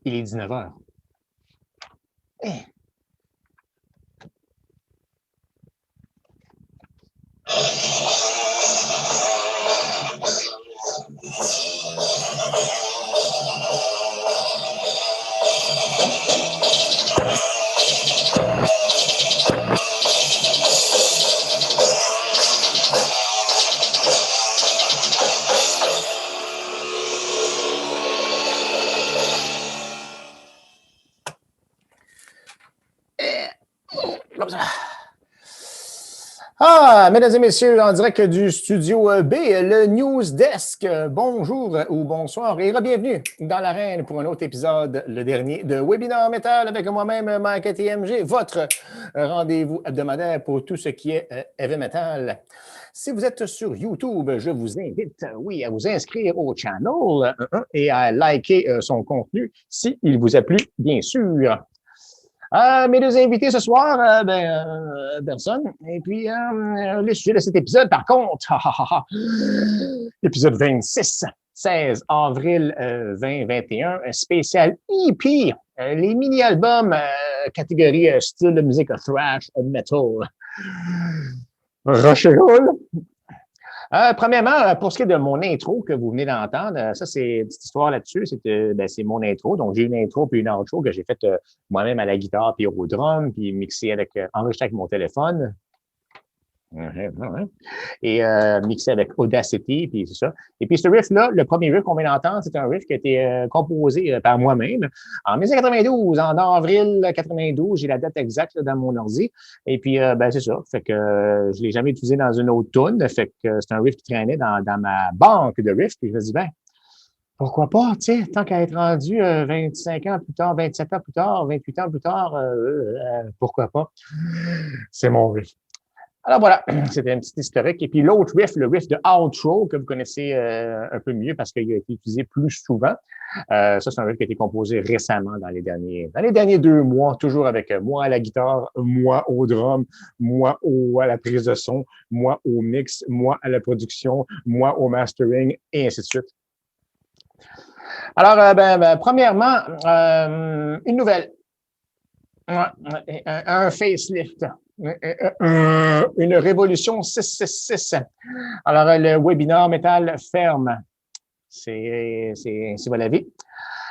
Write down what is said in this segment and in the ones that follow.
Il est 19h. Comme ça. Mesdames et messieurs, en direct du studio B, le News Desk. Bonjour ou bonsoir et bienvenue dans l'arène pour un autre épisode, le dernier de Webinaire Metal avec moi-même, Mike TMG, votre rendez-vous hebdomadaire pour tout ce qui est heavy metal. Si vous êtes sur YouTube, je vous invite, à vous inscrire au channel et à liker son contenu s'il vous a plu, bien sûr. Mes deux invités ce soir, personne. Et puis, le sujet de cet épisode, par contre, épisode 26, 16 avril 2021, spécial EP, les mini-albums catégorie style de musique thrash, metal, rock and roll. Premièrement, pour ce qui est de mon intro que vous venez d'entendre, ça, c'est une petite histoire là-dessus. C'est mon intro. Donc, j'ai une intro puis une outro que j'ai faite moi-même à la guitare puis au drum, puis mixé enregistré avec mon téléphone. Et mixé avec Audacity, puis c'est ça. Et puis ce riff-là, le premier riff qu'on vient d'entendre, c'est un riff qui a été composé par moi-même en 1992, en avril 92, j'ai la date exacte là, dans mon ordi. Et puis, c'est ça. Fait que je l'ai jamais utilisé dans une autre tune. Fait que c'est un riff qui traînait dans ma banque de riffs. Puis je me dis, pourquoi pas, tu sais, tant qu'à être rendu 25 ans plus tard, 27 ans plus tard, 28 ans plus tard, pourquoi pas? C'est mon riff. Alors voilà, c'était un petit historique. Et puis l'autre riff, le riff de outro, que vous connaissez un peu mieux parce qu'il a été utilisé plus souvent. Ça, c'est un riff qui a été composé récemment dans les derniers 2 mois, toujours avec moi à la guitare, moi au drum, moi à la prise de son, moi au mix, moi à la production, moi au mastering, et ainsi de suite. Alors, premièrement, une nouvelle. Un facelift. Une révolution 666. Alors, le webinaire métal ferme. C'est la vie.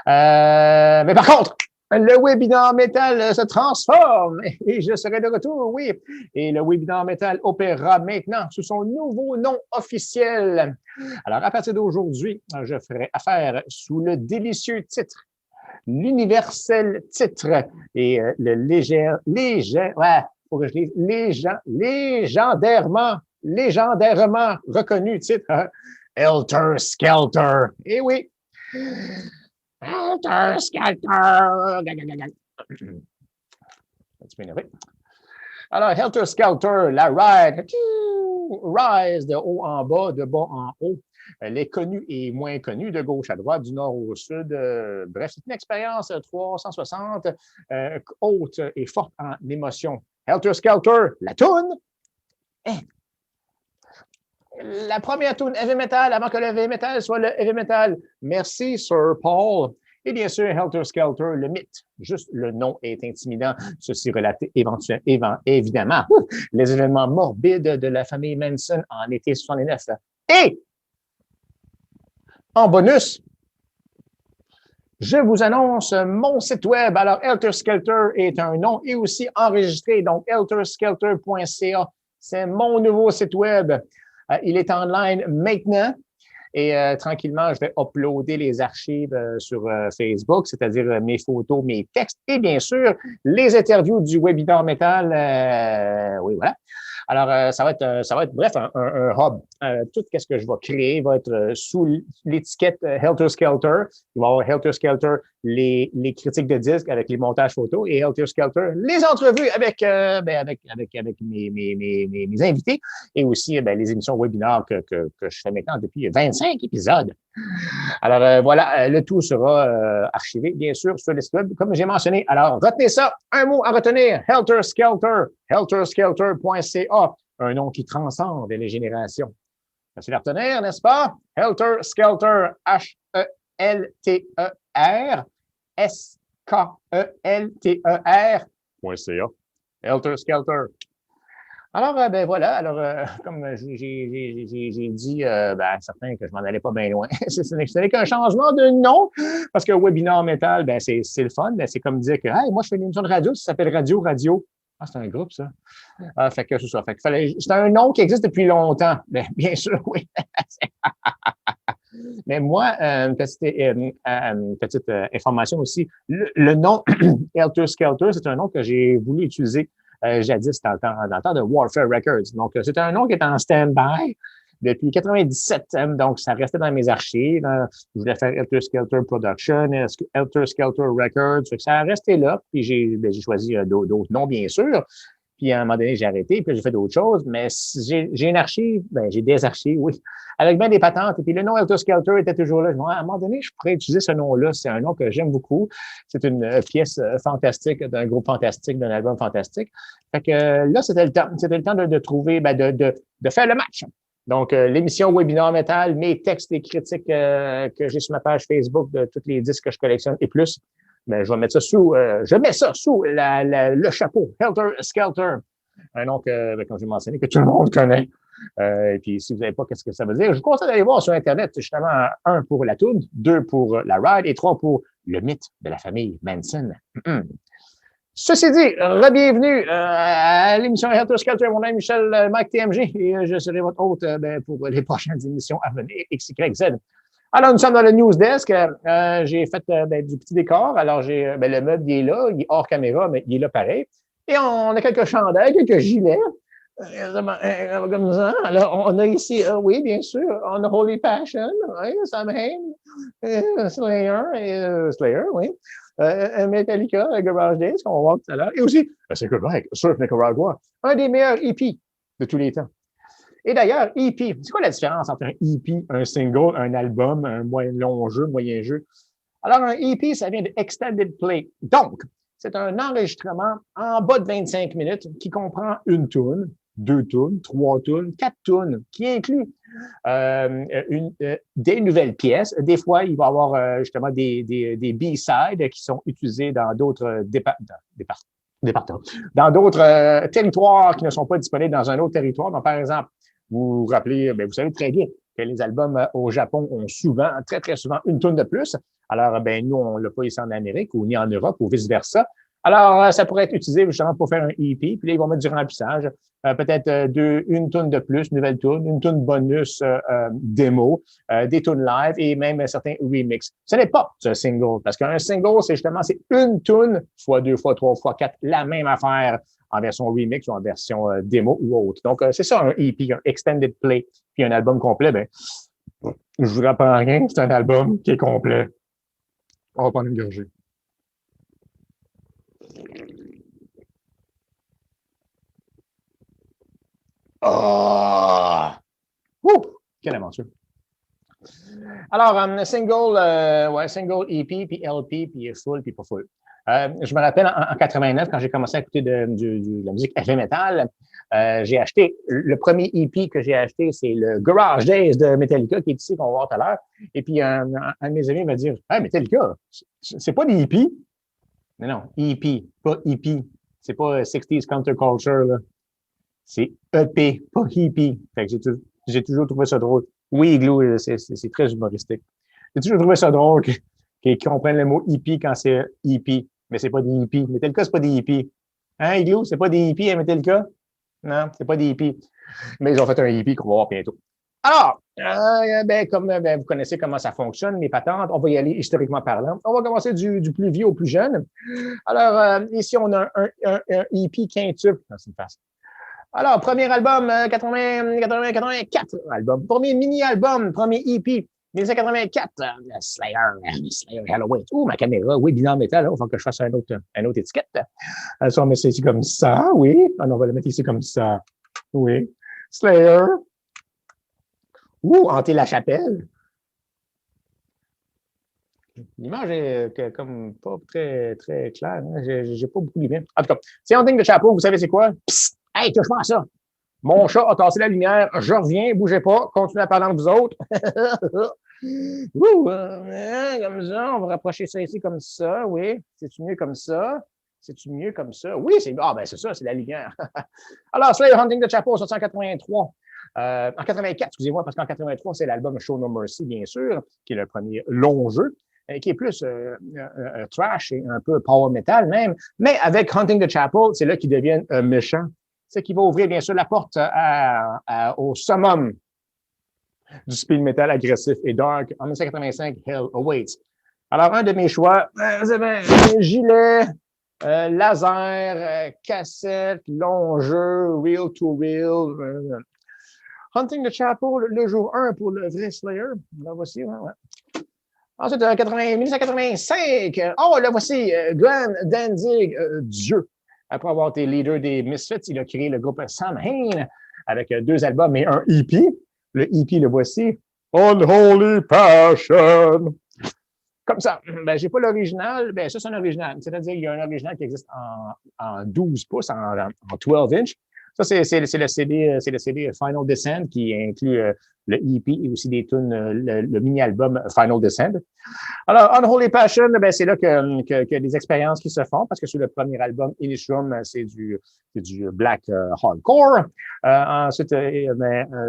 Mais par contre, le webinaire métal se transforme et je serai de retour, oui. Et le webinaire métal opérera maintenant sous son nouveau nom officiel. Alors, à partir d'aujourd'hui, je ferai affaire sous le délicieux titre, l'universel titre et le légendairement reconnu titre Helter Skelter. Eh oui! Helter Skelter! Alors, Helter Skelter, la ride, rise de haut en bas, de bas en haut. Les connus et moins connus, de gauche à droite, du nord au sud. Bref, c'est une expérience 360, haute et forte en émotion. Helter Skelter, la toune. La première toune heavy metal, avant que le heavy metal soit le heavy metal. Merci, Sir Paul. Et bien sûr, Helter Skelter, le mythe. Juste le nom est intimidant. Ceci relate évidemment les événements morbides de la famille Manson en été 69. Et en bonus, je vous annonce mon site web. Alors, Helter Skelter est un nom et aussi enregistré. Donc, helterskelter.ca, c'est mon nouveau site web. Il est en ligne maintenant. Et tranquillement, je vais uploader les archives sur Facebook, c'est-à-dire mes photos, mes textes et bien sûr, les interviews du webinaire métal. Oui, voilà. Alors, ça va être bref, un hub. Tout ce que je vais créer va être sous l'étiquette Helter Skelter. Il va y avoir Helter Skelter, les critiques de disques avec les montages photos et Helter Skelter, les entrevues avec mes invités et aussi les émissions webinaires que je fais maintenant depuis 25 épisodes. Alors, voilà, le tout sera archivé, bien sûr, sur le site web, comme j'ai mentionné. Alors, retenez ça. Un mot à retenir. Helter Skelter. helterskelter.ca. Un nom qui transcende les générations. Facile à retenir, n'est-ce pas? Helter Skelter. H-E-L-T-E-R. skelter.ca. Helter Skelter. Alors, ben voilà. Alors, comme j'ai dit à certains que je m'en allais pas bien loin, ce n'est qu'un changement de nom, parce que Webinar Metal, ben c'est le fun, mais c'est comme dire que hey, moi, je fais une émission de radio, ça s'appelle Radio Radio. Ah, c'est un groupe, ça. Ah, fait que c'est ça. Fait que c'est un nom qui existe depuis longtemps. Bien sûr, oui. Mais moi, petite information aussi. Le nom Helter Skelter, c'est un nom que j'ai voulu utiliser jadis dans le temps de Warfare Records. Donc, c'est un nom qui est en stand-by depuis 97. Donc, ça restait dans mes archives. Je voulais faire Helter Skelter Production, Helter Skelter Records. Ça a resté là. Puis, j'ai choisi d'autres noms, bien sûr. Puis, à un moment donné, j'ai arrêté, puis j'ai fait d'autres choses. Mais j'ai une archive, j'ai des archives, oui, avec bien des patentes. Et puis, le nom Helter Skelter était toujours là. À un moment donné, je pourrais utiliser ce nom-là. C'est un nom que j'aime beaucoup. C'est une pièce fantastique, d'un groupe fantastique, d'un album fantastique. Fait que là, c'était le temps. C'était le temps de trouver, de faire le match. Donc, l'émission Webinar Metal, mes textes et critiques que j'ai sur ma page Facebook de tous les disques que je collectionne et plus. Ben, je vais mettre ça sous, le chapeau, Helter Skelter. Un nom que, comme j'ai mentionné, que tout le monde connaît. Et puis, si vous savez pas qu'est-ce que ça veut dire, je vous conseille d'aller voir sur Internet, justement, 1 pour la toune, 2 pour la ride et 3 pour le mythe de la famille Manson. Ceci dit, re-bienvenue à l'émission Helter Skelter. Mon nom est Michel Mike TMG et je serai votre hôte pour les prochaines émissions à venir, XYZ. Alors, nous sommes dans le News Desk. J'ai fait du petit décor. Alors, j'ai le meuble, il est là, il est hors caméra, mais il est là pareil. Et on a quelques chandails, quelques gilets. Comme ça. Alors, on a ici, oui, bien sûr, on a Holy Passion, oui, Samhain, Slayer, oui. Metallica, Garage Days, qu'on va voir tout à l'heure. Et aussi, c'est correct, Surf Nicaragua, un des meilleurs EP de tous les temps. Et d'ailleurs, EP, c'est quoi la différence entre un EP, un single, un album, un moyen long jeu, moyen jeu? Alors, un EP, ça vient de Extended Play. Donc, c'est un enregistrement en bas de 25 minutes qui comprend une toune, 2 tounes, 3 tounes, 4 tounes, qui inclut des nouvelles pièces. Des fois, il va y avoir justement des B-sides qui sont utilisés dans d'autres départements, dans d'autres territoires qui ne sont pas disponibles dans un autre territoire. Donc, par exemple, vous vous rappelez, vous savez très bien que les albums au Japon ont souvent, très, très souvent, une toune de plus. Alors, nous, on ne l'a pas ici en Amérique ou ni en Europe ou vice-versa. Alors, ça pourrait être utilisé justement pour faire un EP. Puis là, ils vont mettre du remplissage. Peut-être une toune de plus, nouvelle toune, une toune bonus démo, des tounes live et même certains remix. Ce n'est pas un single, parce qu'un single, c'est une toune fois 2 fois 3 fois 4, la même affaire en version remix ou en version démo ou autre. Donc, c'est ça un EP, un extended play, puis un album complet. Je vous apprends rien, c'est un album qui est complet. On va prendre une gorgée. Oh! Quelle aventure! Alors, single EP, puis LP, puis full, puis pas full. Je me rappelle en 89, quand j'ai commencé à écouter de la musique heavy metal, j'ai acheté, le premier EP que j'ai acheté, c'est le Garage Days de Metallica, qui est ici, qu'on va voir tout à l'heure. Et puis, un de mes amis va dire, hey, Metallica, c'est pas des EP. Mais non, EP, pas EP. C'est pas 60s counterculture, là. C'est EP, pas hippie. Fait que j'ai toujours trouvé ça drôle. Oui, Igloo, c'est très humoristique. J'ai toujours trouvé ça drôle qu'ils comprennent le mot hippie quand c'est hippie. Mais c'est pas des hippies. Metallica, c'est pas des hippies. Hein, Igloo, c'est pas des hippies à Metallica? Non, c'est pas des hippies. Mais ils ont fait un hippie qu'on va voir bientôt. Alors, comme vous connaissez comment ça fonctionne, les patentes, on va y aller historiquement parlant. On va commencer du plus vieux au plus jeune. Alors, ici, on a un hippie quintuple. C'est une face. Alors, premier album, 84 album. Premier mini-album, premier EP, 1984, Slayer Halloween. Ma caméra, oui, Bilan Metal, il faut que je fasse une autre étiquette. Alors, on met ça ici comme ça, oui. Ah non, on va le mettre ici comme ça. Oui. Slayer. Hanter la chapelle. L'image est comme pas très, très claire. Hein? J'ai pas beaucoup d'image. En tout cas, c'est Hunting the Chapel, vous savez c'est quoi? Psst! Hey, touche-moi à ça! Mon chat a cassé la lumière, je reviens, bougez pas, continuez à parler entre vous autres. Ouh, comme ça, on va rapprocher ça ici comme ça, oui. C'est-tu mieux comme ça? C'est-tu mieux comme ça? Oui, c'est ah, ben c'est ça, c'est la lumière. Alors, Slayer Hunting the Chapel, sorti en 83. En 84, excusez-moi, parce qu'en 83, c'est l'album Show No Mercy, bien sûr, qui est le premier long jeu, qui est plus trash et un peu power metal même. Mais avec Hunting the Chapel, c'est là qu'ils deviennent méchants. C'est qui va ouvrir, bien sûr, la porte au summum du speed metal agressif et dark. En 1985, Hell Awaits. Alors, un de mes choix, vous avez un gilet, laser, cassette, long jeu, reel to reel. Hunting the Chapel, le jour 1 pour le vrai Slayer. Là, voici, ouais. Ensuite, 1985. Oh, là, voici Glenn Danzig, Dieu. Après avoir été leader des Misfits, il a créé le groupe Samhain avec 2 albums et un EP. Le EP, le voici. Unholy Passion. Comme ça. Ben, j'ai pas l'original. Ben, ça, c'est un original. C'est-à-dire qu'il y a un original qui existe en 12 pouces, en 12 inch. Ça, c'est le CD Final Descent qui inclut le EP et aussi des tunes, le mini-album Final Descent. Alors, Unholy Passion, ben, c'est là que des expériences qui se font, parce que sur le premier album, Initium, c'est du black hardcore. Ensuite,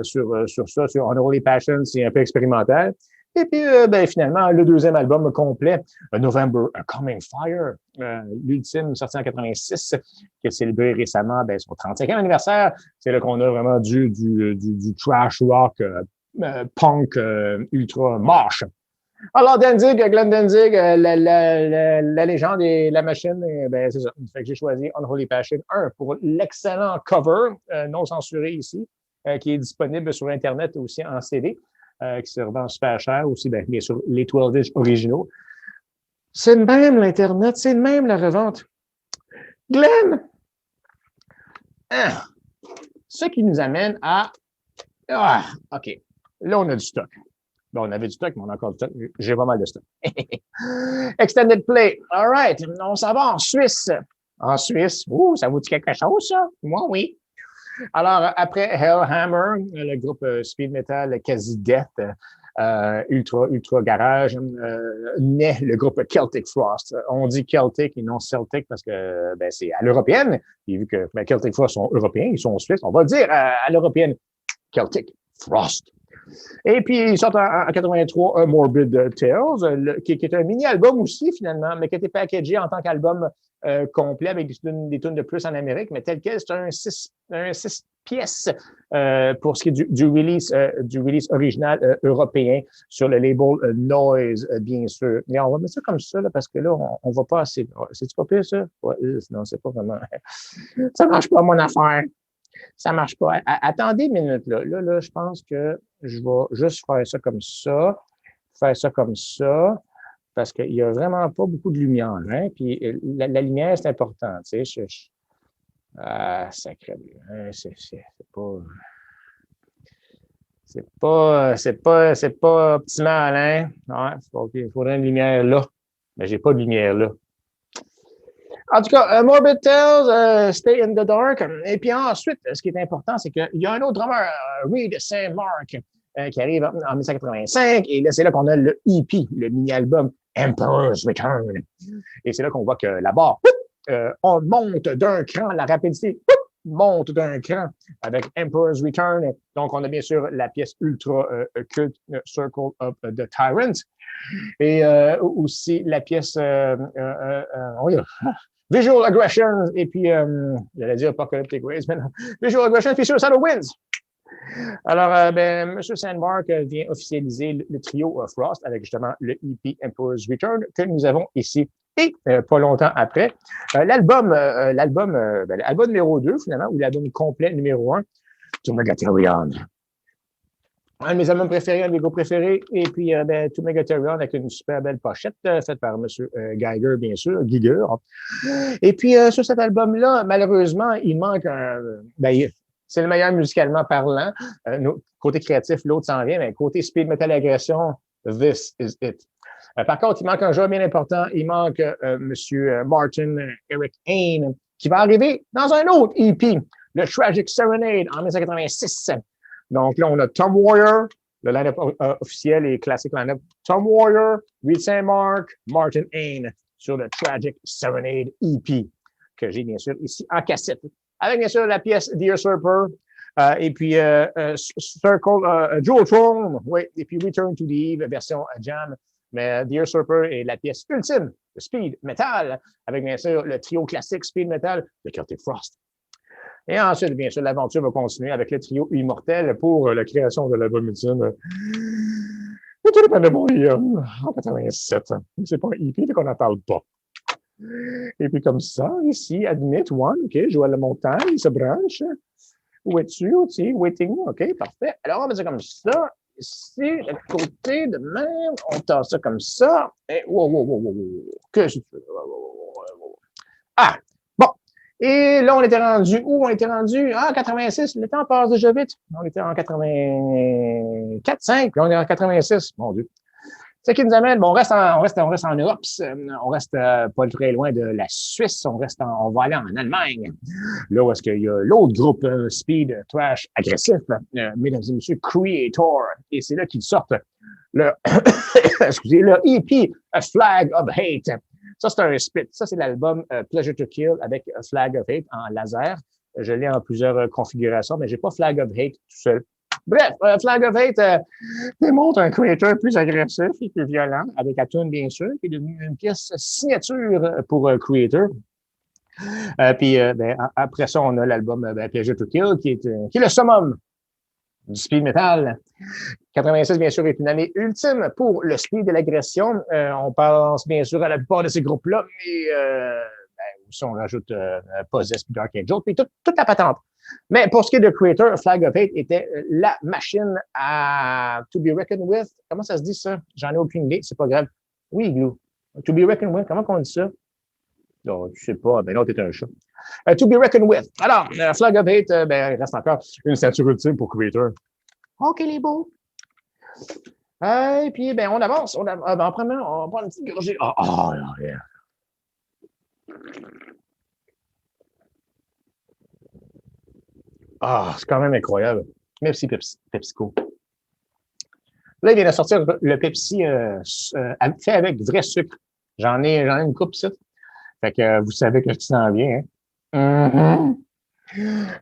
sur ça, sur Unholy Passion, c'est un peu expérimental. Et puis, ben, finalement, le deuxième album complet, November Coming Fire, l'ultime, sorti en 86, qui a célébré récemment ben, son 35e anniversaire. C'est là qu'on a vraiment du trash rock, punk, ultra moche. Alors, Danzig, Glenn Danzig, la légende et la machine, ben, c'est ça. Fait que j'ai choisi Unholy Passion 1 pour l'excellent cover, non censuré ici, qui est disponible sur Internet aussi en CD. Qui se revend super cher aussi, bien sûr, les 12 inch originaux. C'est de même l'Internet, c'est de même la revente. Glenn! Ce qui nous amène à... Ah, OK. Là, on a du stock. Bon, on avait du stock, mais on a encore du stock. J'ai pas mal de stock. Extended Play. All right. On s'en va en Suisse. En Suisse. Ouh, ça vous dit quelque chose, ça? Moi, oui. Alors, après Hellhammer, le groupe speed metal quasi death, ultra garage, naît le groupe Celtic Frost. On dit Celtic et non Celtic parce que ben, c'est à l'européenne. Et vu que ben, Celtic Frost sont européens, ils sont suisses, on va dire à l'européenne Celtic Frost. Et puis, ils sortent en 83 Morbid Tales, qui est un mini-album aussi, finalement, mais qui a été packagé en tant qu'album complet avec des tunes de plus en Amérique, mais tel quel, c'est un 6 pièces pour ce qui est du release original européen sur le label Noise, bien sûr. Mais on va mettre ça comme ça, là, parce que là, on va pas assez. C'est-tu pas pire, ça? Ouais, non, c'est pas vraiment. Ça marche pas, mon affaire. Ça marche pas. Attendez une minute, là. Là, je pense que je vais juste faire ça comme ça, parce qu'il n'y a vraiment pas beaucoup de lumière, hein. Puis la lumière, c'est important, tu sais. Sacré, hein, c'est pas optimal, hein. Ouais, il faudrait une lumière là. Mais j'ai pas de lumière là. En tout cas, Morbid Tales, Stay in the Dark. Et puis ensuite, ce qui est important, c'est qu'il y a un autre drummer, Reed St. Mark, qui arrive en 1985. Et là, c'est là qu'on a le EP, le mini-album Emperor's Return. Et c'est là qu'on voit que la barre, on monte d'un cran, la rapidité monte d'un cran avec Emperor's Return. Donc, on a bien sûr la pièce ultra culte Circle of the Tyrant. Et aussi la pièce Visual Aggression, et puis, j'allais dire Apocalyptic Waves, mais non. Visual Aggression, puis Suicidal Winds. Alors, ben, M. Sandmark vient officialiser le trio Frost avec justement le EP Emperor's Return que nous avons ici. Et pas longtemps après, l'album numéro 2, finalement, ou l'album complet numéro 1, To Megatherion. Un de mes albums préférés, un de mes groupes préférés, et puis ben, To Megatherion avec une super belle pochette faite par M. Geiger, bien sûr, Giger. Et puis sur cet album-là, malheureusement, il manque un... Ben, c'est le meilleur musicalement parlant. Côté créatif, l'autre s'en vient, mais côté speed metal agression, this is it. Par contre, il manque un joueur bien important. Il manque M. Martin Eric Hain, qui va arriver dans un autre EP, le Tragic Serenade en 1986. Donc là, on a Tom Warrior, le line-up officiel et classique line-up. Tom Warrior, Reed St. Mark, Martin Ain sur le Tragic Serenade EP, que j'ai bien sûr ici en cassette. Avec bien sûr la pièce Dear Surfer, et puis Circle, Duotone, oui, et puis Return to the Eve, version jam. Mais Dear Surfer est la pièce ultime de speed metal, avec bien sûr le trio classique speed metal de Celtic Frost. Et ensuite, bien sûr, l'aventure va continuer avec le trio Immortel pour la création de l'album ultime. Tout dépend de mourir en 87. C'est pas un EP qu'on n'en parle pas. Et puis comme ça, ici, Admit One, OK, Joël Le Montagne, il se branche. Où es-tu? Aussi, waiting, OK, parfait. Alors, on va dire comme ça. Ici, de côté, de même, on tasse ça comme ça. Et que je fais? Ah! Bon. Et là, on était rendu où? On était rendu en 86. Le temps passe déjà vite. On était en 84, 5. Là, on est en 86. Mon Dieu. Ce qui nous amène, bon, on reste en Europe, on reste pas très loin de la Suisse, on va aller en Allemagne. Là où est-ce qu'il y a l'autre groupe speed thrash agressif, mesdames et messieurs, Creator. Et c'est là qu'ils sortent le, excusez, le EP A Flag of Hate. Ça, c'est un split. Ça, c'est l'album Pleasure to Kill avec A Flag of Hate en laser. Je l'ai en plusieurs configurations, mais j'ai pas Flag of Hate tout seul. Bref, Flag of Hate démontre un creator plus agressif et plus violent, avec la tune bien sûr, qui est devenue une pièce signature pour Creator. Puis après ça, on a l'album Pleasure to Kill, qui est le summum du speed metal. 86, bien sûr, est une année ultime pour le speed et l'agression. On pense bien sûr à la plupart de ces groupes-là, mais si on rajoute Possessed, Dark Angel, puis toute la patente. Mais pour ce qui est de Creator, Flag of Hate était la machine à to be reckoned with. Comment ça se dit ça? J'en ai aucune idée, c'est pas grave. Oui, Glue. To be reckoned with, comment on dit ça? Non, je sais pas, ben non, t'es un chat. To be reckoned with. Alors, Flag of Hate, il reste encore une ceinture ultime pour Creator. OK, les beaux. Et puis, on avance. En prenant, on prend une petite gorgée. Yeah. C'est quand même incroyable. Merci, PepsiCo. Là, il vient de sortir le Pepsi fait avec vrai sucre. J'en ai une coupe, ça. Fait que vous savez que ça s'en vient. Hein?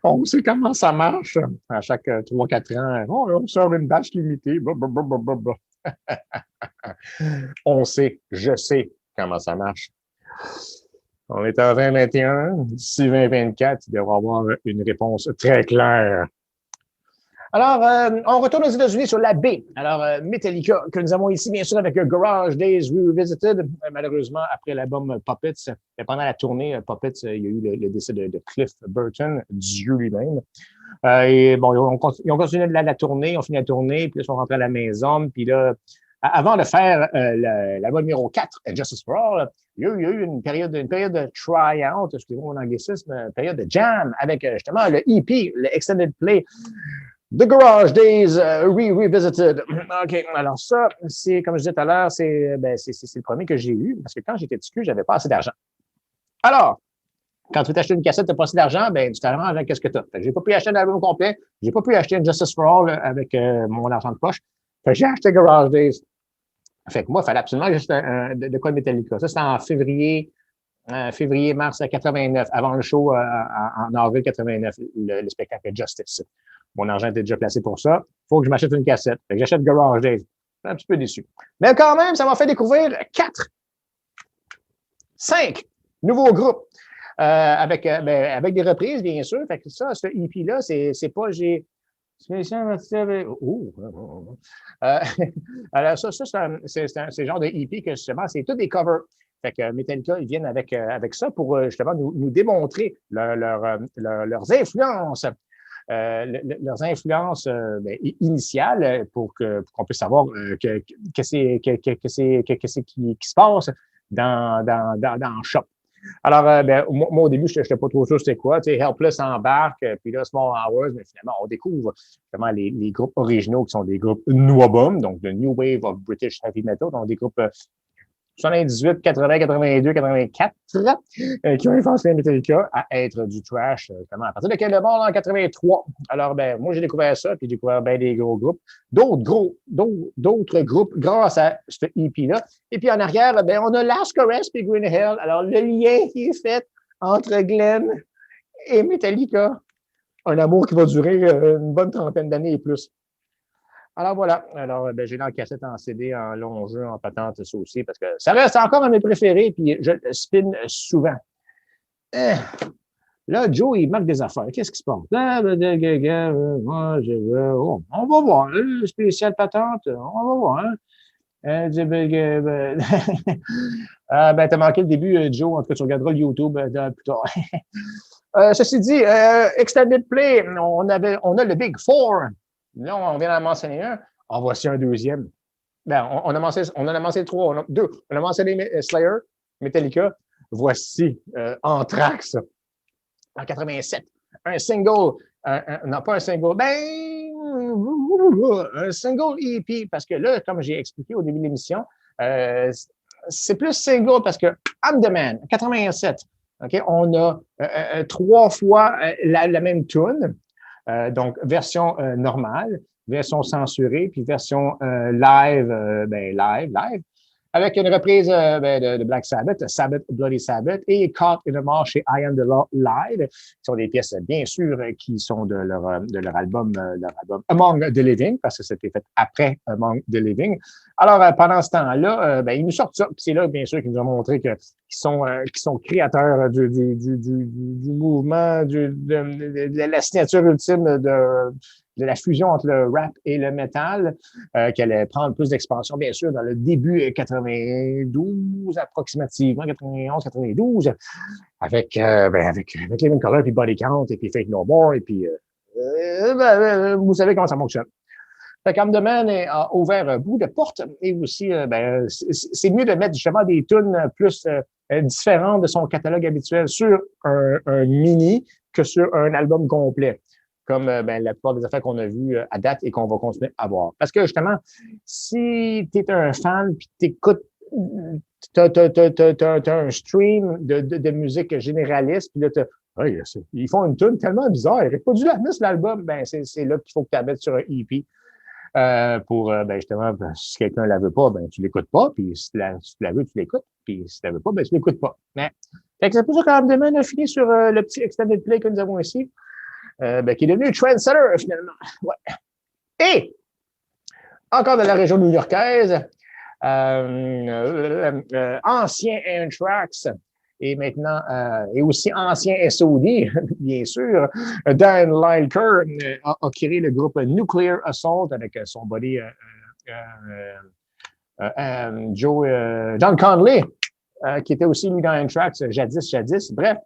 On sait comment ça marche. À chaque 3-4 ans, on sort une batch limitée. On sait, je sais comment ça marche. On est en 2021. D'ici 2024, il devra y avoir une réponse très claire. Alors, on retourne aux États-Unis sur la B. Alors, Metallica, que nous avons ici, bien sûr, avec Garage Days Revisited. Malheureusement, après l'album Puppets, pendant la tournée Puppets, il y a eu le décès de Cliff Burton, Dieu lui-même. Et bon, ils ont continué la tournée, ont fini la tournée, puis là, ils sont rentrés à la maison. Puis là, avant de faire l'album numéro 4, Justice for All, il y a eu une période de try-out, excusez-moi mon anglicisme, une période de jam avec justement le EP, le Extended Play. The Garage Days Revisited. OK, alors ça, c'est, comme je disais tout à l'heure, c'est le premier que j'ai eu, parce que quand j'étais petit, j'avais pas assez d'argent. Alors, quand tu veux t'acheter une cassette, tu n'as pas assez d'argent, tu t'arranges avec qu'est-ce que tu as. J'ai pas pu acheter un album complet, j'ai pas pu acheter un Justice for All avec mon argent de poche. J'ai acheté Garage Days. Fait que moi, il fallait absolument que j'achète de quoi de Metallica. Ça, c'était en février-mars 89, avant le show en avril 89, le spectacle Justice. Mon argent était déjà placé pour ça. Il faut que je m'achète une cassette. Fait que j'achète Garage Days. Je suis un petit peu déçu. Mais quand même, ça m'a fait découvrir 5 nouveaux groupes avec des reprises, bien sûr. Fait que ça, ce EP-là, c'est pas j'ai. Alors ça, c'est le genre de EP que justement, c'est tous des covers. Fait que Metallica, ils viennent avec ça pour justement nous démontrer leurs influences. Leurs influences initiales pour qu'on puisse savoir qu'est-ce qui se passe dans le shop. Alors, moi, au début, je n'étais pas trop sûr c'était quoi. Tu sais, Helpless embarque, puis là, Small Hours, mais finalement, on découvre justement les groupes originaux qui sont des groupes NWBUM, donc le New Wave of British Heavy Metal, donc des groupes 78, 80, 82, 84, qui ont influencé Metallica à être du trash, justement. À partir de quel bord en 83? Alors, ben, moi, j'ai découvert ça, puis j'ai découvert bien des gros groupes. D'autres groupes grâce à ce EP-là. Et puis en arrière, ben, on a Last Caress et Green Hell. Alors, le lien qui est fait entre Glenn et Metallica, un amour qui va durer une bonne trentaine d'années et plus. Alors voilà. Alors, ben, j'ai la cassette en CD, en long jeu, en patente, ça aussi, parce que ça reste encore un de mes préférés, puis je spin souvent. Là, Joe, il marque des affaires. Qu'est-ce qui se passe? On va voir. Le spécial patente, on va voir. Hein? Ben, t'as manqué le début, Joe. En tout cas, tu regarderas le YouTube plus tard. Ceci dit, Extended Play, on a le Big Four. Là, on vient d'en mentionner un. En voici un deuxième. Ben, on en a mentionné trois. Deux. On a mentionné Slayer, Metallica. Voici Anthrax en 87. Un single, non pas un single, un single EP, parce que là, comme j'ai expliqué au début de l'émission, c'est plus single parce que I'm the Man, 87. Okay? On a trois fois la même tune, donc version normale, version censurée, puis version live, live, avec une reprise de Black Sabbath, Sabbath, Bloody Sabbath, et Caught in a Mall chez I Am the Law Live, qui sont des pièces, bien sûr, qui sont de leur album Among the Living, parce que c'était fait après Among the Living. Alors, pendant ce temps-là, ils nous sortent ça, puis c'est là, bien sûr, qu'ils nous ont montré qu'ils sont créateurs du mouvement, de la signature ultime de la fusion entre le rap et le métal, qu'elle allait prendre plus d'expansion, bien sûr, dans le début 92, approximativement, 91, 92, avec Living Colour, puis Body Count, et puis Fake No More, et puis vous savez comment ça fonctionne. Fait qu'Am the Man a ouvert beaucoup de portes, et aussi, c'est mieux de mettre justement des tunes plus différentes de son catalogue habituel sur un mini que sur un album complet, comme la plupart des affaires qu'on a vues à date et qu'on va continuer à voir. Parce que justement, si tu es un fan puis tu écoutes, t'as un stream de musique généraliste, puis là, ils font une tune tellement bizarre, ils n'auraient pas dû la mettre sur l'album, c'est là qu'il faut que tu la mettes sur un EP. Pour justement, si quelqu'un ne la veut pas, tu ne l'écoutes pas, puis si tu la veux, tu l'écoutes, puis si tu la veux pas, tu ne l'écoutes pas. Mais c'est pour ça qu'Am the Man a fini sur le petit extended play que nous avons ici. Qui est devenu trendsetter, finalement. Ouais. Et, encore de la région new-yorkaise, ancien Anthrax et maintenant, et aussi ancien SOD, bien sûr, Dan Lineker a créé le groupe Nuclear Assault avec son buddy John Conley, qui était aussi lui dans Anthrax, jadis. Bref,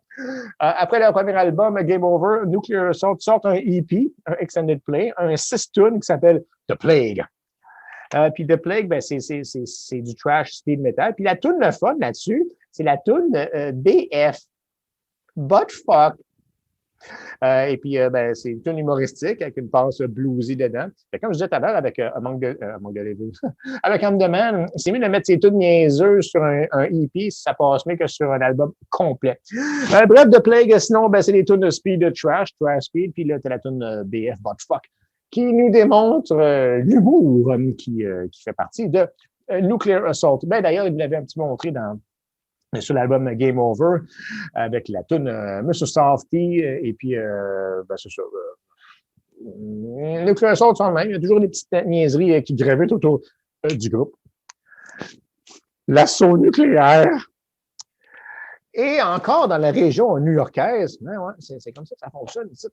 après leur premier album, Game Over, Nuclear Assault sort un EP, un Extended Play, un 6 tunes qui s'appelle The Plague. Puis The Plague, c'est du trash speed metal. Puis la tune le fun là-dessus, c'est la tune BF, Butt Fuck. Et puis, c'est une tune humoristique avec une passe bluesy dedans. Fait comme je disais tout à l'heure avec Among the Living, avec Am the Man, c'est mieux de mettre ses tunes niaiseuses sur un EP si ça passe mieux que sur un album complet. Bref, The Plague, sinon, c'est des tunes de speed de trash speed, puis là, t'as la tune BF, Butt Fuck, qui nous démontre l'humour qui fait partie de Nuclear Assault. D'ailleurs, il me l'avait un petit peu montré sur l'album Game Over, avec la tune Mr. Softy, et puis, c'est ça. Nuclear Assault, sont même. Il y a toujours des petites niaiseries qui gravitent autour du groupe. L'assaut nucléaire. Et encore dans la région new-yorkaise, c'est comme ça que ça fonctionne ici.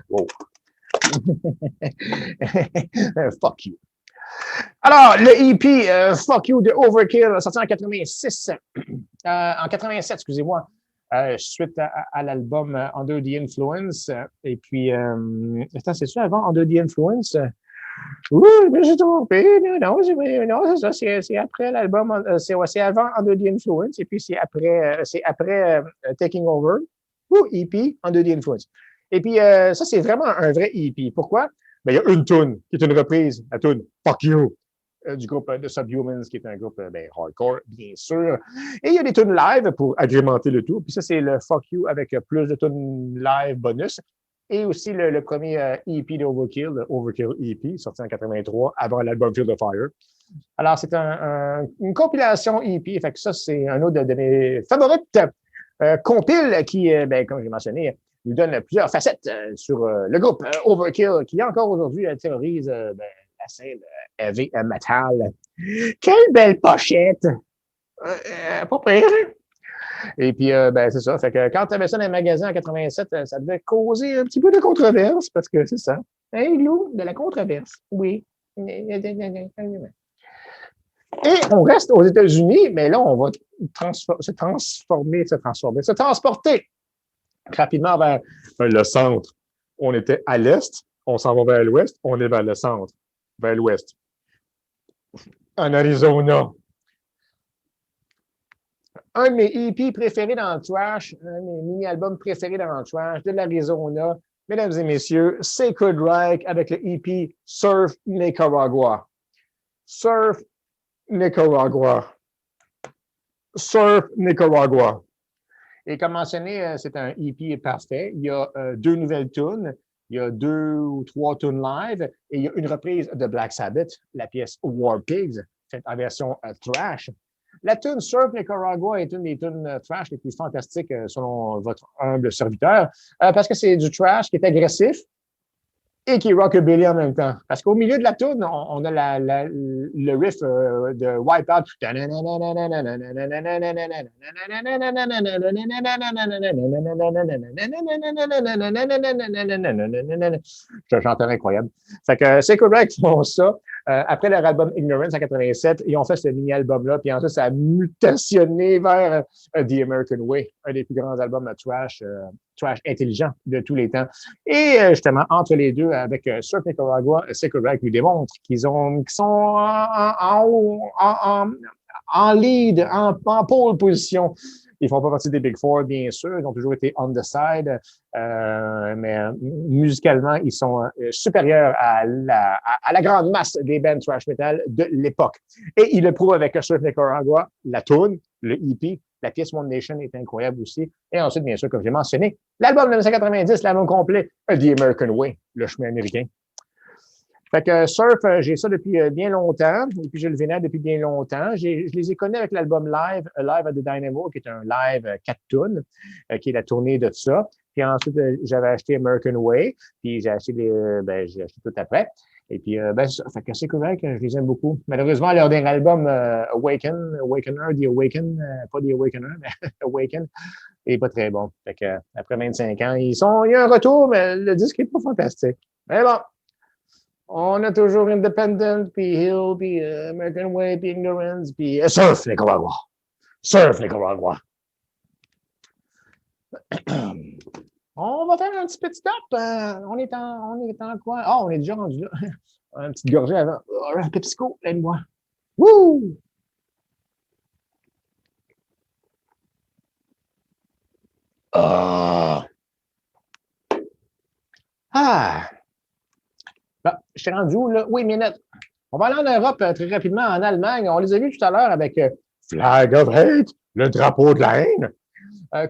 Wow. Fuck you. Alors, le EP Fuck You de Overkill, sorti en 86, en 87, excusez-moi, suite à l'album Under the Influence. Et puis, attends, c'est ça avant Under the Influence? Oui, mais j'ai trompé. Non, c'est ça, c'est après l'album, c'est avant Under the Influence, et puis c'est après Taking Over, ou EP Under the Influence. Et puis, ça, c'est vraiment un vrai EP. Pourquoi? Il y a une tune qui est une reprise, la tune Fuck You du groupe de Subhumans, qui est un groupe hardcore, bien sûr. Et il y a des tunes live pour agrémenter le tout. Puis ça, c'est le Fuck You avec plus de tunes live bonus. Et aussi le premier EP d'Overkill, le Overkill EP, sorti en 83, avant l'album Field of Fire. Alors, c'est une compilation EP. Fait que ça, c'est un autre de mes favorites compiles qui, comme j'ai mentionné, nous donne plusieurs facettes sur le groupe Overkill, qui encore aujourd'hui terrorise la scène heavy metal. Quelle belle pochette! Pas pire. Et puis, c'est ça. Fait que quand tu avais ça dans les magasins en 87, ça devait causer un petit peu de controverse parce que c'est ça. Hey, Lou, de la controverse. Oui. Et on reste aux États-Unis, mais là, on va se transporter rapidement vers le centre. On était à l'est, on s'en va vers l'ouest, on est vers le centre, vers l'ouest. En Arizona. Un de mes EP préférés dans le trash, un de mes mini-albums préférés dans le trash de l'Arizona, mesdames et messieurs, Sacred Reich avec le EP Surf Nicaragua. Surf Nicaragua. Surf Nicaragua. Et comme mentionné, c'est un EP parfait. Il y a 2 nouvelles tunes, il y a 2 ou 3 tunes live et il y a une reprise de Black Sabbath, la pièce War Pigs, faite en version trash. La tune Surf Nicaragua est une des tunes trash les plus fantastiques selon votre humble serviteur parce que c'est du trash qui est agressif et qui est rockabilly en même temps. Parce qu'au milieu de la tune, on a le riff de Wipeout. C'est un chanteur incroyable. Fait que c'est correct qu'ils font ça. Après leur album Ignorance en 87, ils ont fait ce mini-album-là, puis ensuite, ça a mutationné vers The American Way, un des plus grands albums de trash intelligent de tous les temps. Et justement, entre les deux, avec Surf Nicaragua, Sacred Reich nous démontre qu'ils sont en lead, en pole position. Ils font pas partie des Big Four, bien sûr. Ils ont toujours été on the side. Mais musicalement, ils sont supérieurs à la grande masse des bands thrash metal de l'époque. Et ils le prouvent avec Surf Nicaragua, la tune, le EP, la pièce One Nation est incroyable aussi. Et ensuite, bien sûr, comme j'ai mentionné, l'album de 1990, l'album complet, The American Way, le chemin américain. Fait que Surf, j'ai ça depuis bien longtemps, et puis j'ai le vénère depuis bien longtemps. Je les ai connus avec l'album Live, Live at the Dynamo, qui est un live 4 tunes, qui est la tournée de ça. Puis ensuite, j'avais acheté American Way, puis j'ai acheté j'ai acheté tout après. Et puis, fait que c'est correct, je les aime beaucoup. Malheureusement, leur dernier album, Awakener, The Awaken, pas The Awakener, mais Awaken, il n'est pas très bon. Fait que, après 25 ans, il y a un retour, mais le disque n'est pas fantastique. Mais bon, on a toujours Independent, puis Hill, puis American Way, puis Ignorance, puis Surf Nicaragua. Surf Nicaragua. On va faire un petit petit stop. On est en quoi? Ah, on est déjà rendu là. Une petite gorgée avant. Un PepsiCo, aide-moi. Wouh! Ah! Ah! Bon, je suis rendu où, là? Oui, minute. On va aller en Europe très rapidement, en Allemagne. On les a vus tout à l'heure avec Flag of Hate, le drapeau de la haine.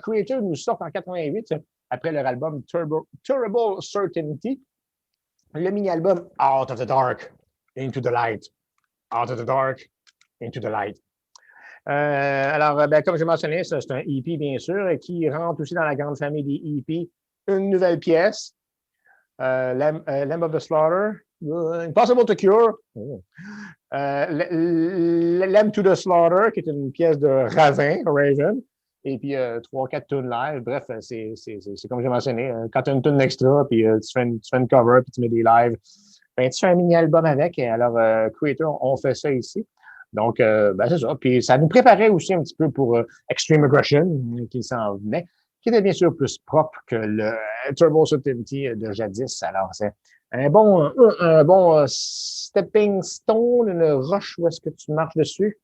Creator nous sort en 88 après leur album Terrible Certainty, le mini-album Out of the Dark, Into the Light. Out of the Dark, Into the Light. Alors, comme j'ai mentionné, c'est un EP, bien sûr, qui rentre aussi dans la grande famille des EP. Une nouvelle pièce, Lamb of the Slaughter, Impossible to Cure, Lamb to the Slaughter, qui est une pièce de Raven, et puis 3-4 tunes live. Bref, c'est comme j'ai mentionné, quand tu as une tune extra, puis tu fais une cover, puis tu mets des lives, ben, tu fais un mini-album avec. Et alors, Creator, on fait ça ici. Donc, c'est ça. Puis ça nous préparait aussi un petit peu pour Extreme Aggression, qui s'en venait, qui était bien sûr plus propre que le Turbo Certainty de jadis. Alors, c'est un bon stepping stone, une roche où est-ce que tu marches dessus.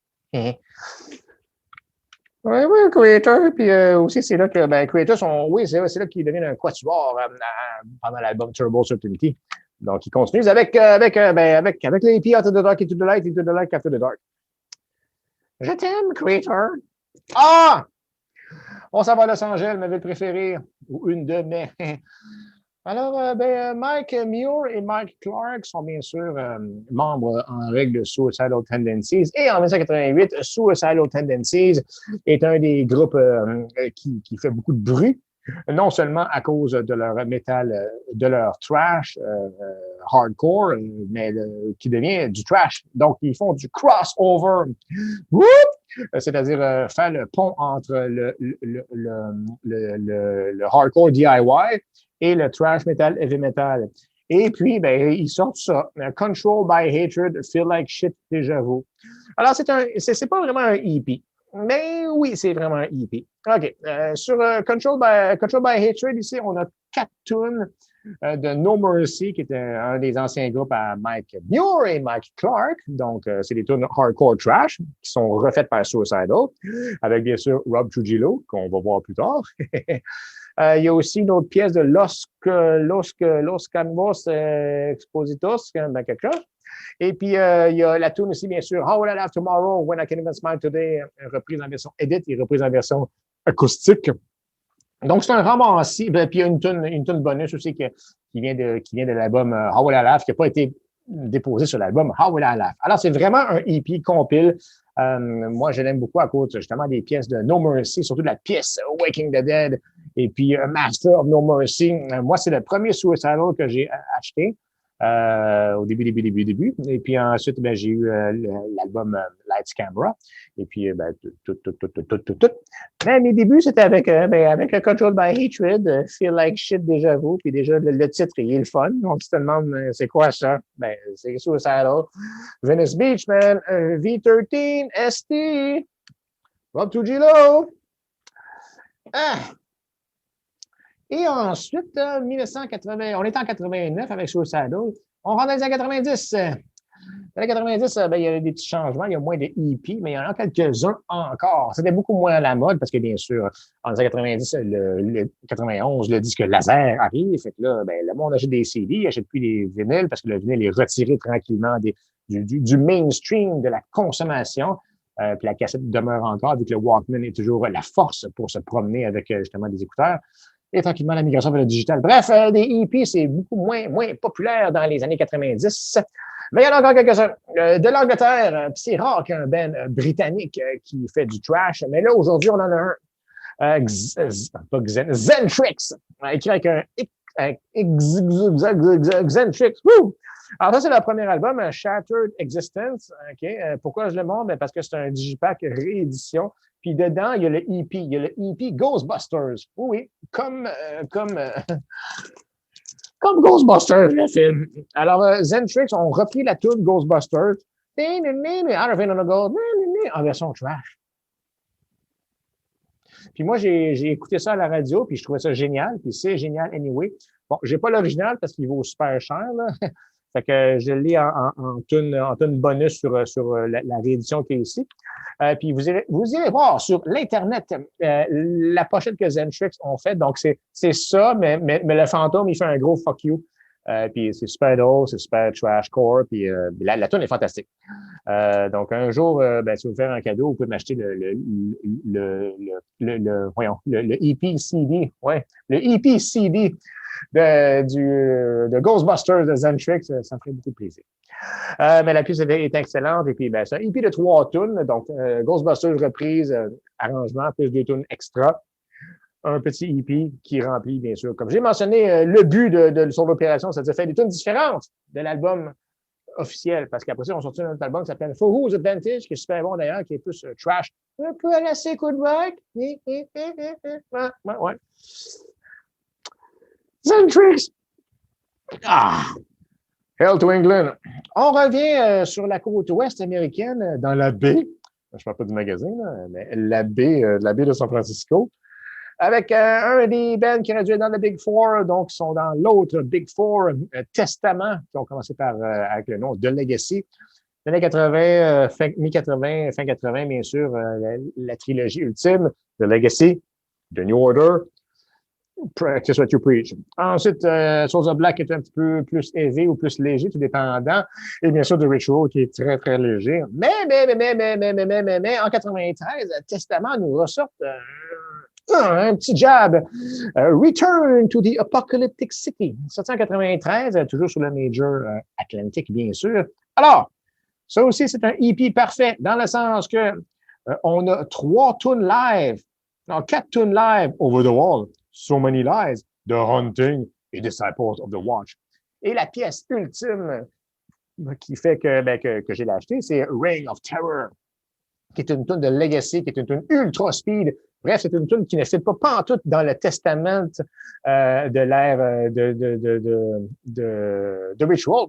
Oui, Creator. Puis aussi, c'est là que Creator, c'est là qu'il devient un quatuor pendant l'album Turbo Certainty. Donc, ils continuent avec les EP After the Dark, Into the Light, Into the Light, After the Dark. Je t'aime, Creator. Ah! On s'en va à Los Angeles, ma ville préférée, ou une de mes. Alors, Mike Muir et Mike Clark sont bien sûr membres en règle de Suicidal Tendencies. Et en 1988, Suicidal Tendencies est un des groupes qui fait beaucoup de bruit, non seulement à cause de leur métal, de leur trash hardcore, mais qui devient du trash. Donc, ils font du crossover. C'est-à-dire faire le pont entre le hardcore DIY et le trash metal, heavy metal. Et puis, ben, ils sortent ça. Control by Hatred, Feel Like Shit, déjà vu. Alors, c'est pas vraiment un EP. Mais oui, c'est vraiment un EP. OK. Sur Control by Hatred, ici, on a 4 tunes de No Mercy, qui était un des anciens groupes à Mike Muir et Mike Clark. Donc, c'est des tunes hardcore trash qui sont refaites par Suicidal, avec bien sûr Rob Trujillo, qu'on va voir plus tard. Il y a aussi une autre pièce de Los Canvos Expositos, quelque chose. Et puis, il y a la tune aussi, bien sûr, How Will I Laugh Tomorrow, When I Can Even Smile Today, reprise en version edit et reprise en version acoustique. Donc, c'est un ramassis. Puis, il y a une tune bonus aussi qui vient de l'album How Will I Laugh, qui n'a pas été déposé sur l'album How Will I Laugh. Alors, c'est vraiment un EP compile. Moi, je l'aime beaucoup à cause justement des pièces de No Mercy, surtout de la pièce Waking the Dead et puis Master of No Mercy. Moi, c'est le premier Suicidal que j'ai acheté au début. Et puis ensuite, ben, j'ai eu l'album Lights Camera. Et puis, ben, tout. Mais mes débuts, c'était avec Control by Hatred, Feel Like Shit, déjà vu. Puis déjà, le titre, il est le fun. On se demande, c'est quoi ça? Ben, c'est Suicidal. Venice Beach, man. V13, ST. Rob Trujillo. Ah! Et ensuite, 1980, on est en 89 avec Suicidal. On rentre dans les années 90. Dans les 90, ben, il y a des petits changements. Il y a moins de EP, mais il y en a quelques-uns encore. C'était beaucoup moins à la mode parce que, bien sûr, en 1990, le 91, le disque laser arrive. Fait que là, ben, le monde achète des CD, il achète plus des vinyles parce que le vinyle est retiré tranquillement du mainstream de la consommation. Puis la cassette demeure encore, vu que le Walkman est toujours la force pour se promener avec justement des écouteurs. Et tranquillement, la migration vers le digital. Bref, des EP, c'est beaucoup moins populaire dans les années 90. Mais il y en a encore quelques-uns. De l'Angleterre, c'est rare qu'il y ait un band britannique qui fait du trash. Mais là, aujourd'hui, on en a un. Zentrix, écrit avec un Zentrix. Alors, ça, c'est leur premier album, Shattered Existence. Okay. Pourquoi je le montre? Parce que c'est un digipack réédition. Puis dedans, il y a le EP. Il y a le EP Ghostbusters. Oui, comme Ghostbusters, le film. Alors, Zentrix ont repris la tune Ghostbusters en version trash. Puis moi, j'ai écouté ça à la radio, puis je trouvais ça génial, puis c'est génial anyway. Bon, j'ai pas l'original parce qu'il vaut super cher, là. Fait que je l'ai en tune bonus sur la réédition qui est ici. Puis vous irez voir sur l'Internet la pochette que Zentrix ont faite. Donc, c'est ça, mais le fantôme, il fait un gros fuck you. Puis c'est super drôle, c'est super trashcore, puis la tune est fantastique. Donc, un jour, si vous voulez faire un cadeau, vous pouvez m'acheter le EP CD. Ouais, le EP CD de Ghostbusters de Zentrix, ça me ferait beaucoup de plaisir. Mais la pièce est excellente. Et puis, ben, c'est un EP de 3 tunes. Donc, Ghostbusters reprise, arrangement, plus 2 tunes extra. Un petit EP qui remplit, bien sûr. Comme j'ai mentionné, le but de son opération, c'est de faire des tunes différentes de l'album officiel. Parce qu'après ça, on sortit un autre album qui s'appelle For Who's Advantage, qui est super bon d'ailleurs, qui est plus trash. Un peu à la Secret Rock. Ouais. Zentrix. Hell to England. On revient sur la côte ouest américaine, dans la baie. Je ne parle pas du magazine, là, mais la baie de San Francisco. Avec un des bands qui aurait dû être dans le Big Four, donc ils sont dans l'autre Big Four, Testament, qui ont commencé avec le nom de Legacy. Les années 80, mi-80, fin 80, bien sûr, la trilogie ultime de Legacy, de New Order, Practice what you preach. Ensuite, Soulja Black est un petit peu plus aisé ou plus léger, tout dépendant. Et bien sûr, The Ritual qui est très, très léger. Mais, en 93, Testament nous ressort un petit jab. Return to the Apocalyptic City. Sorti en 93, toujours sur le Major Atlantic, bien sûr. Alors, ça aussi, c'est un EP parfait, dans le sens que on a 3 tunes live, non, 4 tunes live, Over the Wall, So Many Lies, The Hunting et Disciples of the Watch. Et la pièce ultime qui fait que j'ai acheté, c'est Reign of Terror, qui est une tune de Legacy, qui est une tune ultra speed. Bref, c'est une tune qui ne fit pas pantoute dans le testament de l'ère de Ritual.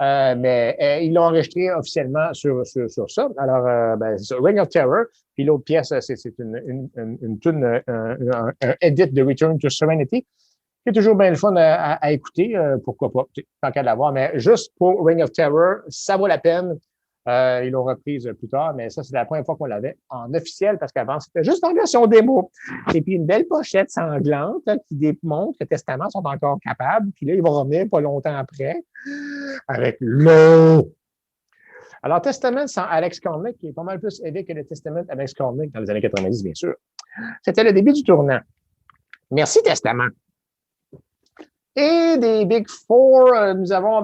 Mais ils l'ont enregistré officiellement sur ça. Alors, c'est Ring of Terror. Puis l'autre pièce, c'est une tune, un edit de Return to Serenity, qui est toujours bien le fun à écouter. Pourquoi pas, tant qu'à l'avoir. Mais juste pour Ring of Terror, ça vaut la peine. Ils l'ont reprise plus tard, mais ça, c'est la première fois qu'on l'avait en officiel, parce qu'avant, c'était juste en version démo. Et puis, une belle pochette sanglante qui démontre que Testament sont encore capables. Puis là, ils vont revenir pas longtemps après avec l'eau. Alors, Testament sans Alex Cornick, qui est pas mal plus aidé que le Testament Alex Cornick dans les années 90, bien sûr. C'était le début du tournant. Merci, Testament. Et des Big Four, nous avons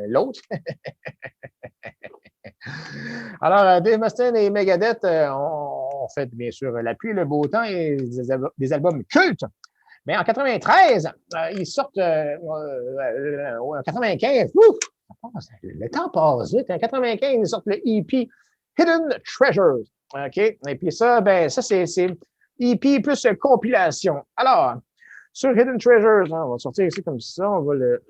l'autre. Alors, Dave Mustaine et Megadeth ont fait, bien sûr, la pluie, le beau temps et des albums cultes. Mais en 93, ils sortent, en 95, le temps passe vite. En 95, ils sortent le EP Hidden Treasures. OK? Et puis ça, c'est EP plus compilation. Alors, sur Hidden Treasures, on va sortir ici comme ça, on va le...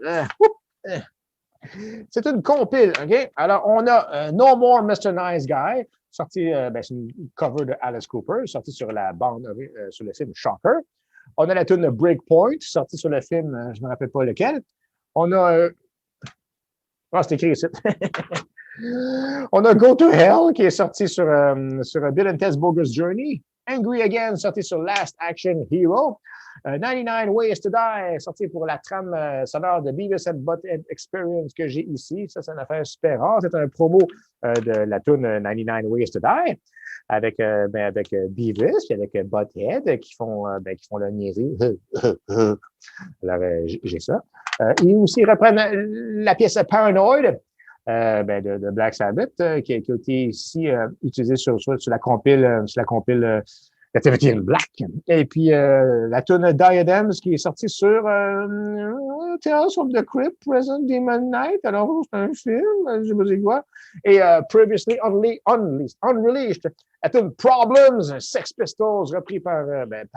C'est une compile, OK? Alors, on a No More Mr. Nice Guy, sorti, c'est une cover de Alice Cooper, sorti sur la bande, sur le film Shocker. On a la tune Breakpoint, sortie sur le film, je ne me rappelle pas lequel. On a... c'est écrit ici. On a Go to Hell, qui est sorti sur Bill and Ted's Bogus Journey. Angry Again, sorti sur Last Action Hero. 99 Ways to Die, sorti pour la trame sonore de Beavis and Butthead Experience que j'ai ici. Ça, c'est une affaire super rare. C'est un promo de la tune 99 Ways to Die avec Beavis et avec Butthead qui font le niaiser. Alors, j'ai ça. Ils aussi reprennent la pièce Paranoid de Black Sabbath qui a été ici utilisée sur la compile Activity in Black. Et puis, la tune Diadems qui est sortie sur Tales from the Crypt, Present Demon Night. Alors, c'est un film, je sais pas quoi. Et Previously Unreleased. La tune Problems, Sex Pistols, repris par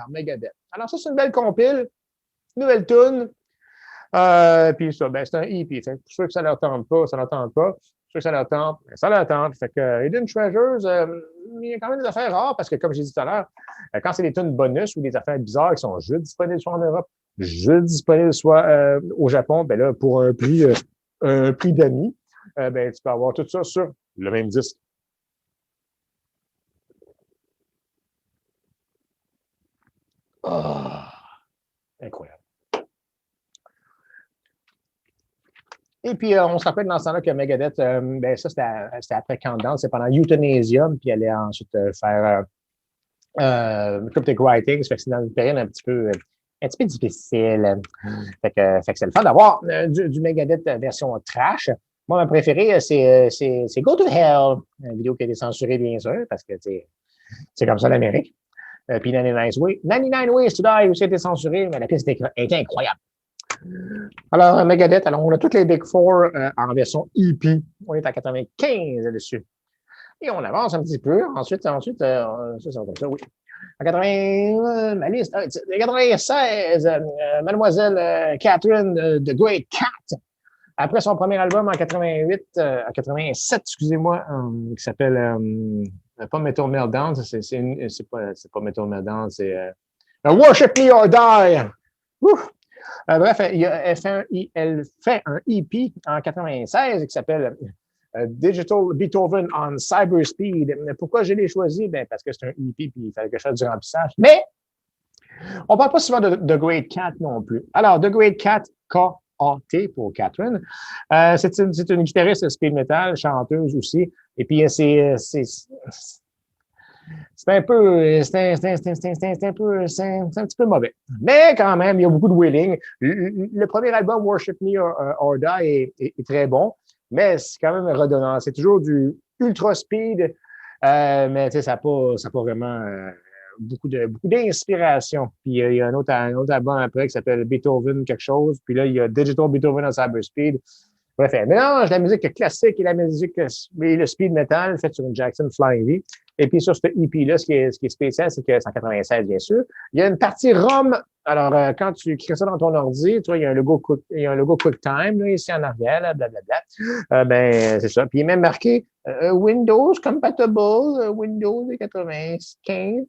Megadeth. Alors, ça, c'est une belle compile. Nouvelle tune. Puis ça, c'est un EP. Pour ceux que ça leur tente pas, ça leur tente pas. Pour ceux que ça leur tente, ça leur tente. Fait que Hidden Treasures, il y a quand même des affaires rares parce que, comme j'ai dit tout à l'heure, quand c'est des tunes bonus ou des affaires bizarres qui sont juste disponibles soit en Europe, juste disponibles soit au Japon, là, pour un prix d'amis, tu peux avoir tout ça sur le même disque. Oh, incroyable. Et puis, on se rappelle dans ce temps-là que Megadeth, ça, c'était après Countdown, c'est pendant Euthanasium, puis elle allait ensuite faire Cryptic Writings, fait que c'est dans une période un petit peu difficile. Fait que c'est le fun d'avoir du Megadeth version trash. Moi, ma préférée, c'est Go to Hell, une vidéo qui a été censurée, bien sûr, parce que c'est comme ça l'Amérique. Puis 99 Ways to Die aussi a été censurée, mais la pièce était incroyable. Alors, Megadeth, on a toutes les Big Four en version EP. On est à 95 là-dessus. Et on avance un petit peu. Ensuite, ça va comme ça, oui. En 80, ma liste, 96, Mademoiselle Catherine The Great Cat. Après son premier album en 87, excusez-moi, qui s'appelle pas Metal Meltdown, c'est pas Metal Meltdown, c'est Worship Me or Die. Ouf! Bref, elle fait un EP en 96 qui s'appelle Digital Beethoven on Cyberspeed. Pourquoi je l'ai choisi? Parce que c'est un EP puis il fallait que je fasse du remplissage. Mais On ne parle pas souvent de The Great Cat non plus. Alors, The Great Cat, K-A-T pour Catherine. C'est une guitariste speed metal, chanteuse aussi. Et puis, c'est un peu, c'est un peu, c'est un petit peu mauvais. Mais quand même, il y a beaucoup de wailing. Le premier album, Worship Me or Die, est très bon, mais c'est quand même redondant. C'est toujours du ultra speed, mais ça n'a pas vraiment beaucoup d'inspiration. Puis il y a un autre album après qui s'appelle Beethoven quelque chose. Puis là, il y a Digital Beethoven on Cyberspeed. Bref, elle mélange la musique classique et la musique et le speed metal fait sur une Jackson Flying V. Et puis sur ce EP-là, ce qui est spécial, c'est que c'est en 96, bien sûr. Il y a une partie ROM. Alors, quand tu crées ça dans ton ordi, tu vois, il y a un logo QuickTime, là, ici en arrière, là, blablabla. C'est ça. Puis il est même marqué Windows Compatible, Windows 95.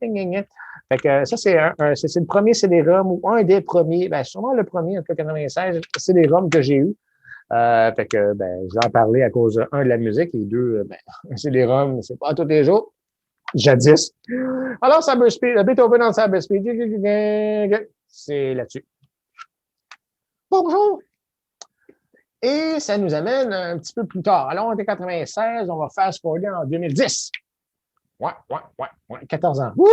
Fait que ça, c'est le premier CD-ROM ou un des premiers, sûrement le premier, en 96, CD-ROM que j'ai eu. Fait que, je vais en parler à cause, un, de la musique et deux, c'est les roms, c'est pas tous les jours. Jadis. Alors, Cyberspeed, Beethoven en Cyberspeed, c'est là-dessus. Bonjour! Et ça nous amène un petit peu plus tard. Alors, on était 96, on va fast forwarder en 2010. Ouais, 14 ans. Wouh!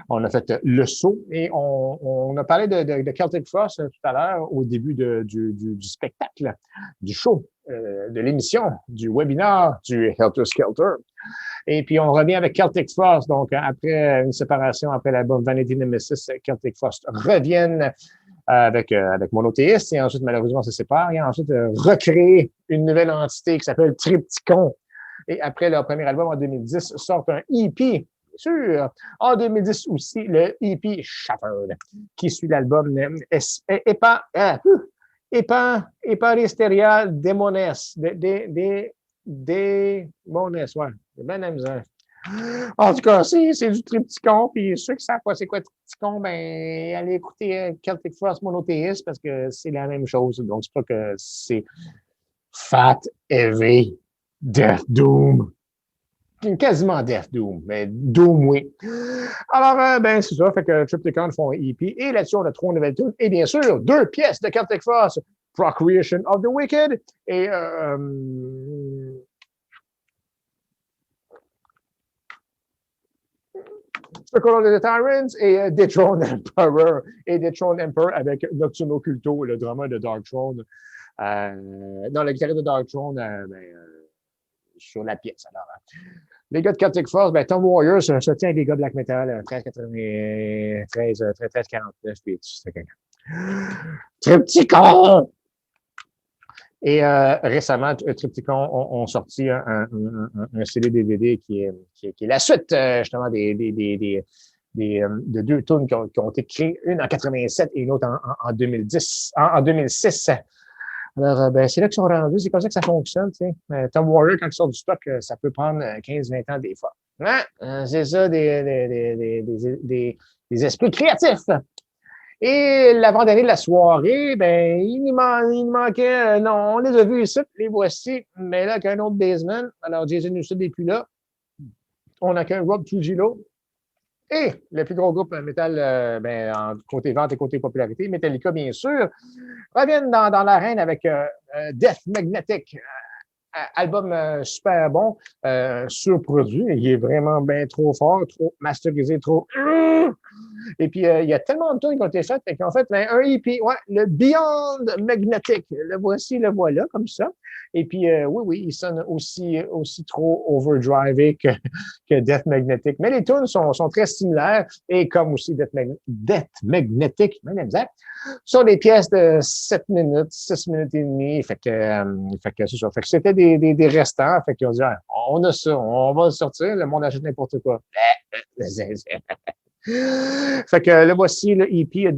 On a fait le saut et on a parlé de Celtic Frost tout à l'heure au début du spectacle, du show, de l'émission, du webinaire, du Helter Skelter. Et puis, on revient avec Celtic Frost. Donc, après une séparation, après l'album Vanity Nemesis, Celtic Frost reviennent avec Monothéiste et ensuite, malheureusement, se séparent et ensuite recréer une nouvelle entité qui s'appelle Triptychon. Et après leur premier album en 2010, sortent un EP. Sûr. En 2010 aussi, le EP Shattered, qui suit l'album Eparisteria Demones. Demones, ouais. C'est bien amusant. En tout cas, c'est du triptychon, puis ceux qui savent pas c'est quoi triptychon, allez écouter Celtic Frost Monothéiste parce que c'est la même chose. Donc, c'est pas que c'est Fat, Heavy, Death Doom. Quasiment Death Doom, mais Doom, oui. Alors, c'est ça, fait que Triptychon font un EP, et là-dessus, on a 3 nouvelles tunes, et bien sûr, 2 pièces de Celtic Frost, Procreation of the Wicked, et Circle of the Tyrants, et Dethrone Emperor, avec Nocturno Culto, le drummer de Dark Throne, dans le guitariste de Dark Throne, sur la pièce. Alors, les gars de Celtic Frost, Tom Warrior se tient avec les gars de Black Metal, 1349, puis c'est Triptychon! Et récemment, Triptychon ont sorti un CD-DVD qui est la suite, justement, de 2 tunes qui ont été créées, une en 87 et une autre en 2010, en 2006. Alors, c'est là qu'ils sont rendus, c'est comme ça que ça fonctionne. Tu sais. Tom Warrior, quand il sort du stock, ça peut prendre 15-20 ans des fois. Ouais, c'est ça, des esprits créatifs. Et l'avant-dernier de la soirée, il manquait, non, on les a vus ici, les voici, mais là, qu'un autre basement. Alors, Jason Newsted n'est plus là. On n'a qu'un Rob Trujillo. Et le plus gros groupe métal, en côté vente et côté popularité, Metallica, bien sûr, reviennent dans l'arène avec Death Magnetic, album super bon, surproduit. Il est vraiment bien trop fort, trop masterisé, trop. Et puis, il y a tellement de tunes qui ont été faites, qu'en fait, un EP, ouais, le Beyond Magnetic, le voici, le voilà, comme ça. Et puis, oui, il sonne aussi trop overdrivé que Death Magnetic. Mais les tunes sont très similaires, et comme aussi Death Magnetic, même exact, sont des pièces de 7 minutes, 6 minutes et demie. Fait que c'est ça. Fait que c'était des restants. Fait qu'ils ont dit, on a ça, on va le sortir, le monde achète n'importe quoi. Fait que le voici, le EP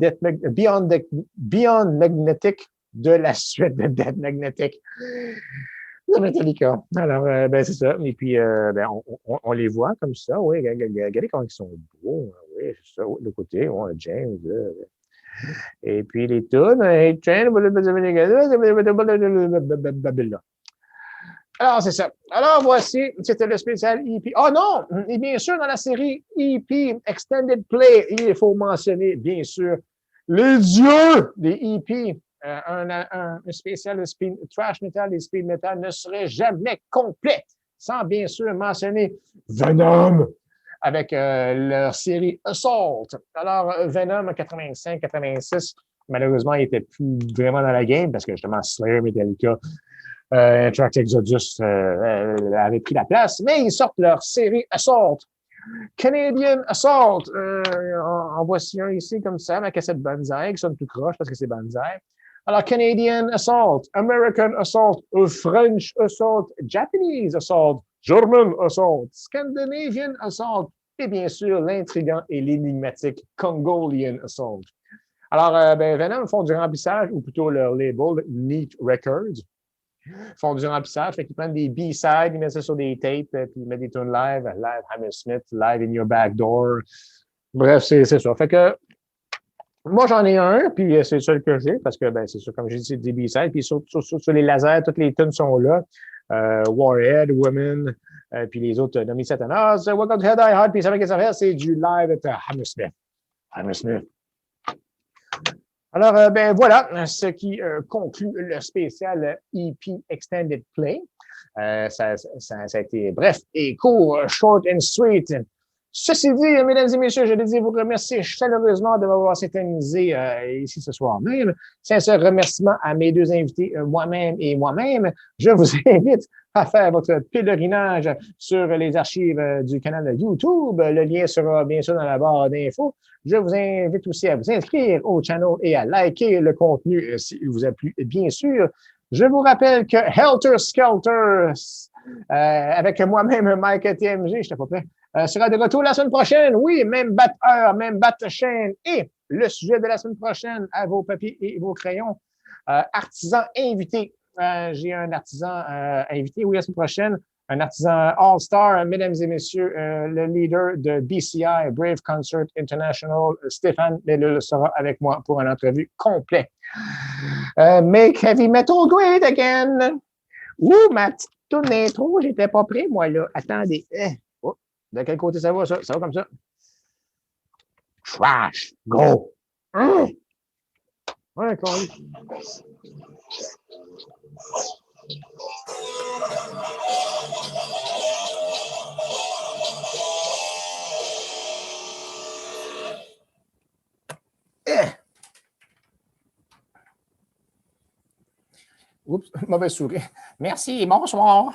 Beyond Magnetic, de la suite de Death Magnetic de Metallica. Alors, c'est ça. Et puis, on les voit comme ça. Oui, regardez comment ils sont beaux. Oui, c'est ça. Le côté, James. Et puis, les tunes. Alors, c'est ça. Alors, voici, c'était le spécial EP. Oh non! Et bien sûr, dans la série EP Extended Play, il faut mentionner, bien sûr, les dieux des EP. Un spécial de speed, trash metal et speed metal ne serait jamais complet sans, bien sûr, mentionner Venom avec leur série Assault. Alors, Venom en 85-86, malheureusement, il n'était plus vraiment dans la game parce que justement, Slayer, Metallica, Trax Exodus avait pris la place, mais ils sortent leur série Assault. Canadian Assault. En voici un ici comme ça, ma cassette Banzai, qui sonne tout croche parce que c'est Banzai. Alors, Canadian Assault, American Assault, French Assault, Japanese Assault, German Assault, Scandinavian Assault, et bien sûr, l'intrigant et l'énigmatique Congolian Assault. Alors, Venom font du remplissage, ou plutôt leur label, Neat Records, font du remplissage, fait qu'ils prennent des B-sides, ils mettent ça sur des tapes, puis ils mettent des tunes live, live Hammersmith, live in your back door. Bref, c'est ça. Fait que moi, j'en ai un, puis c'est celui que j'ai, parce que c'est sûr, comme j'ai dit, c'est des B-sides, puis sur les lasers, toutes les tunes sont là. Warhead, Women, puis les autres, Nomi Satanas, Welcome to Head Eye Hard, puis ça fait que ça fait, c'est du live à Hammersmith. Hammersmith. Alors, voilà ce qui conclut le spécial EP Extended Play. Ça a été bref et court, short and sweet. Ceci dit, mesdames et messieurs, je désire vous remercier chaleureusement de m'avoir syntonisé ici ce soir même. Sincère remerciement à mes deux invités, moi-même et moi-même. Je vous invite à faire votre pèlerinage sur les archives du canal YouTube. Le lien sera bien sûr dans la barre d'infos. Je vous invite aussi à vous inscrire au channel et à liker le contenu s'il vous a plu, bien sûr. Je vous rappelle que Helter Skelter, avec moi-même, Mike TMG, je n'étais pas prêt, sera de retour la semaine prochaine. Oui, même batteur, même chaîne. Et le sujet de la semaine prochaine, à vos papiers et vos crayons, artisan invité. J'ai un artisan invité, oui, la semaine prochaine. Un artisan all-star, mesdames et messieurs, le leader de BCI, Brave Concert International, Stéphane Bellul, sera avec moi pour une entrevue complète. Make heavy metal great again! Ouh, ma petite tourne d'intro, j'étais pas prêt, moi, là. Attendez. Oh, de quel côté ça va, ça? Ça va comme ça? Trash! Go! Ouais, quand même. Oups, mauvaise souris. Merci, bonsoir.